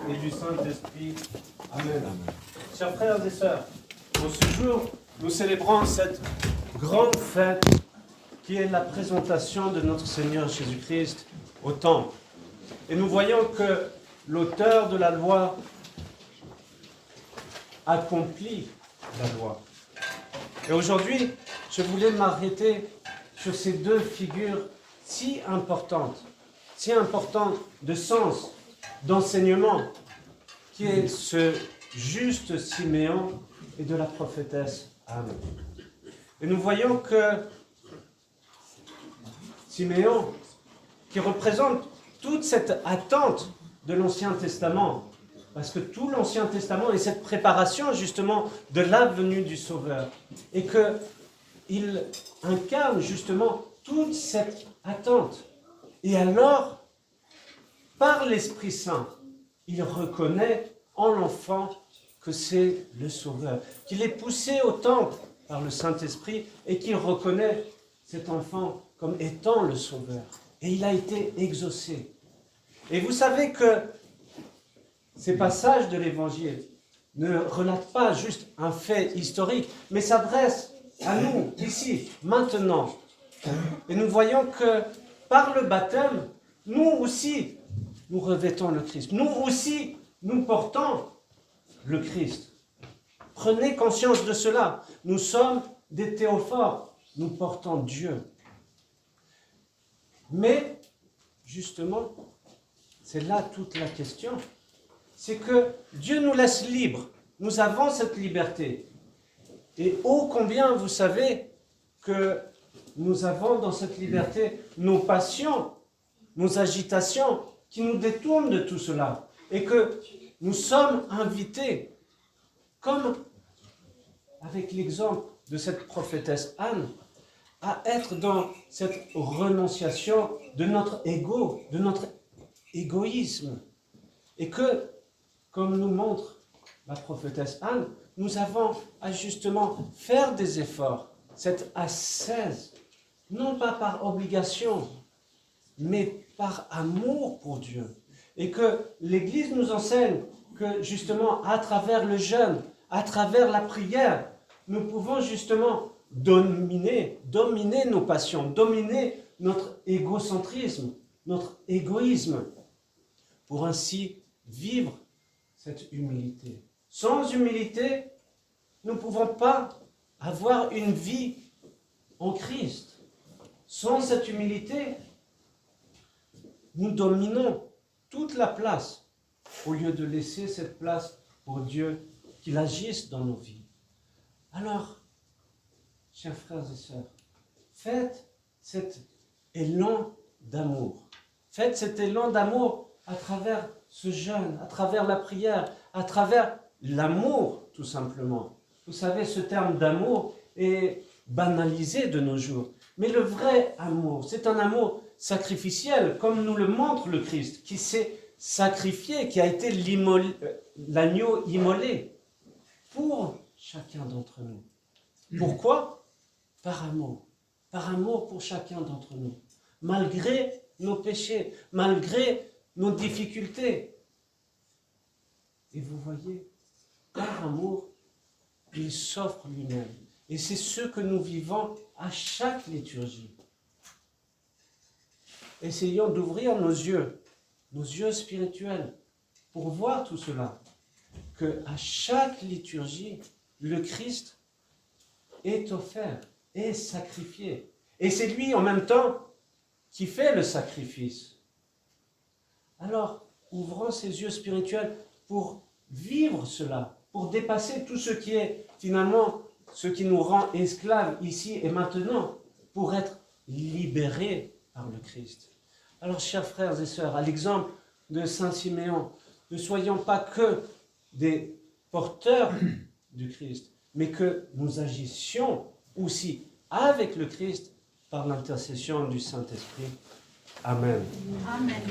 et du Saint-Esprit. Amen. Chers frères et sœurs, en ce jour, nous célébrons cette grande fête qui est la présentation de notre Seigneur Jésus-Christ au Temple. Et nous voyons que l'auteur de la loi accomplit la loi. Et aujourd'hui, je voulais m'arrêter sur ces deux figures si importantes de sens, d'enseignement, qui est ce juste Siméon et de la prophétesse Anne. Et nous voyons que Siméon, qui représente toute cette attente de l'Ancien Testament, parce que tout l'Ancien Testament est cette préparation justement de la venue du Sauveur, et qu'il incarne justement toute cette attente. Et alors, par l'Esprit Saint, il reconnaît en l'enfant que c'est le Sauveur, qu'il est poussé au temple par le Saint-Esprit et qu'il reconnaît cet enfant comme étant le Sauveur. Et il a été exaucé. Et vous savez que ces passages de l'Évangile ne relatent pas juste un fait historique, mais s'adressent à nous, ici, maintenant. Et nous voyons que par le baptême, nous aussi, nous revêtons le Christ. Nous aussi, nous portons le Christ. Prenez conscience de cela. Nous sommes des théophores. Nous portons Dieu. Mais, justement, c'est là toute la question. C'est que Dieu nous laisse libres. Nous avons cette liberté. Et ô combien vous savez que nous avons dans cette liberté nos passions, nos agitations qui nous détournent de tout cela. Et que nous sommes invités, comme avec l'exemple de cette prophétesse Anne, à être dans cette renonciation de notre ego, de notre égoïsme. Et que, comme nous montre la prophétesse Anne, nous avons à justement faire des efforts, cette ascèse, non pas par obligation, mais par amour pour Dieu. Et que l'Église nous enseigne que justement à travers le jeûne, à travers la prière, nous pouvons justement dominer nos passions, dominer notre égocentrisme, notre égoïsme, pour ainsi vivre cette humilité. Sans humilité, nous ne pouvons pas avoir une vie en Christ. Sans cette humilité, nous dominons toute la place au lieu de laisser cette place pour Dieu qu'il agisse dans nos vies. Alors, chers frères et sœurs, faites cet élan d'amour. Faites cet élan d'amour à travers ce jeûne, à travers la prière, à travers l'amour, tout simplement. Vous savez, ce terme d'amour est banalisé de nos jours. Mais le vrai amour, c'est un amour sacrificiel, comme nous le montre le Christ, qui s'est sacrifié, qui a été l'agneau immolé pour chacun d'entre nous. Pourquoi ? Par amour. Par amour pour chacun d'entre nous. Malgré nos péchés, malgré nos difficultés. Et vous voyez, par amour, il s'offre lui-même. Et c'est ce que nous vivons à chaque liturgie. Essayons d'ouvrir nos yeux spirituels, pour voir tout cela. Qu'à chaque liturgie, le Christ est offert, est sacrifié. Et c'est lui en même temps qui fait le sacrifice. Alors, ouvrons ses yeux spirituels pour vivre cela, pour dépasser tout ce qui est finalement ce qui nous rend esclaves ici et maintenant, pour être libérés par le Christ. Alors, chers frères et sœurs, à l'exemple de Saint Siméon, ne soyons pas que des porteurs du Christ, mais que nous agissions aussi avec le Christ par l'intercession du Saint-Esprit. Amen. Amen.